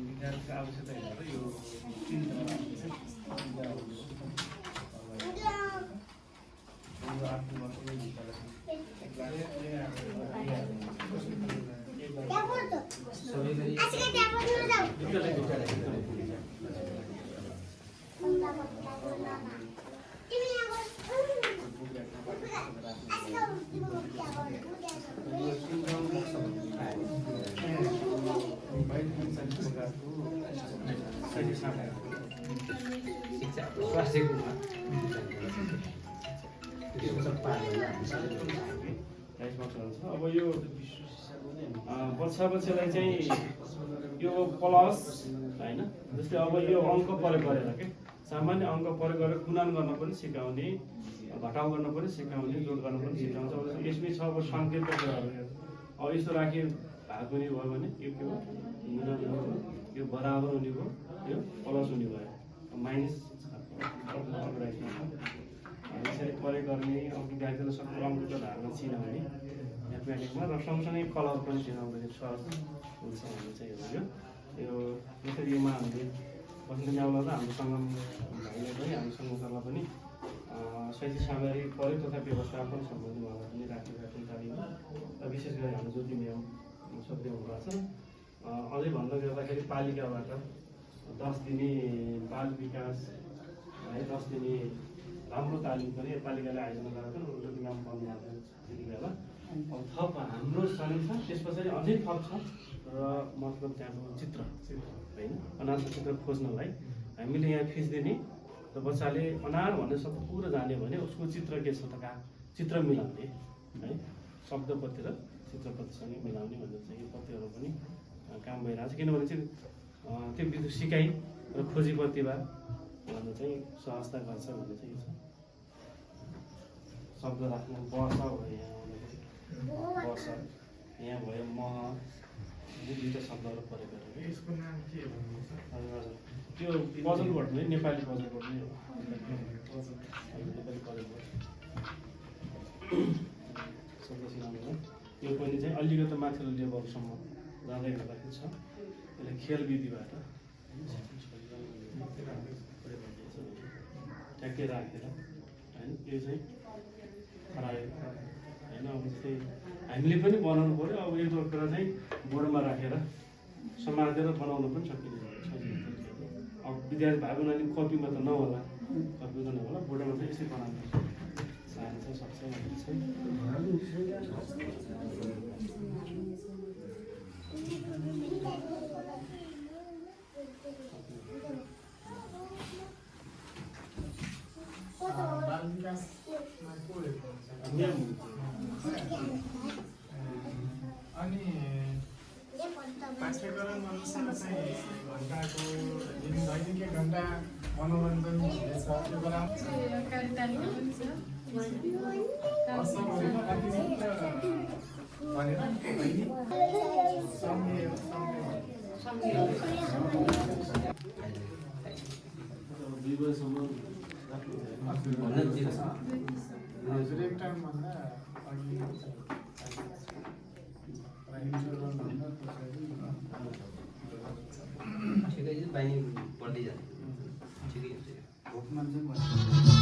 विद्यार्थीको आवश्यकता हेरेर यो 3 अब यो बच्चालाई चाहिँ यो प्लस हैन, जस्तै अब यो अङ्क प्रयोग गरेर के सामान्य अङ्क प्रयोग गरेर गुणन गर्न पनि सिकाउने, घटाउ गर्न पनि सिकाउने, जोड गर्न पनि सिकाउँछ। अब यसमै छ अब सङ्केतको कुराहरू। अब यस्तो राखी भाग हुने भयो भने यो के हो, गुणन हुने भयो, यो बराबर हुने भयो, यो प्लस हुने भयो, माइनस यसरी प्रयोग गर्ने। अब विद्यार्थीलाई सबै अङ्कको धारमा चिनाउने म्याथमेटिक्समा, र सँगसँगै कलर पनि चिनाउँदाखेरि सहज हुन्छ भन्ने चाहिँ हो। यो यसरी योमा हामीले बसन्त न्याउला र हाम्रो सङ्गम भाइले पनि, हाम्रो सङ्गमसरलाई पनि शैक्षिक सामग्री प्रयोग तथा व्यवस्थापन सम्बन्धी उहाँलाई पनि राखेका छौँ तालिममा। र विशेष गरी हाम्रो ज्योति म्याम सक्दै हुनुभएको छ। अझै भन्न गर्दाखेरि पालिकाबाट 10 दिने बाल विकास है, 10 दिने राम्रो तालिम पनि पालिकाले आयोजना गरेको ज्योति म्याम भन्नुभएको त्यति बेला। अब थप हाम्रो सानो छ, त्यस पछाडि अझै थप छ। र मतलब त्यहाँको चित्र होइन, अनारको चित्र खोज्नलाई हामीले यहाँ फिस दिने र बच्चाले अनार भन्ने शब्द पुरा जान्यो भने उसको चित्र के छ त, चित्र मिलाउने है, शब्दपत्ति र चित्रपत्तिसँग मिलाउने भन्ने चाहिँ यो पत्तिहरू पनि काम भइरहेको छ। किनभने चाहिँ त्यो विधि सिकाइ र खोजी प्रतिभा भन्ने चाहिँ सहजता गर्छ भन्ने चाहिँ यो छ। शब्द राख्नु वर्ष भयो, यहाँ वर्ष, यहाँ भयो म, दुईवटा शब्दहरू प्रयोग गरेर। यसको नाम के भन्नुहुन्छ? हजुर, त्यो पजल बोर्ड नै, नेपाली पजल बोर्ड नै हो। नेपाली पजल बोर्ड शब्द सिकाउनु। यो पनि चाहिँ अलिकति माथिल्लो लेभलसम्म जाँदै गर्दाखेरि छ। यसले खेल विधिबाट ट्याक्कै राखेर होइन, यो चाहिँ खरायो होइन। अब जस्तै हामीले पनि बनाउनु पऱ्यो। अब एक दुईवटा कुरा चाहिँ बोर्डमा राखेर समातेर बनाउनु पनि सकिने छ। अब विद्यार्थी भाइ बहिनी कपीमा त नहोला, कपीमा त नहोला, बोर्डमा चाहिँ यसै बनाउनु चाहन्छ सक्छ भन्ने चाहिँ। अनि पाठ्यक्रम अनुसार चाहिँ घन्टाको दैनिक 1 घन्टा मनोरञ्जन हुनेछ। त्यो बेला ब्रेक टाइमभन्दा अघि ठिकै छ, बानी पढ्दै जान्छ, ठिकै हुन्छ। भोकमा चाहिँ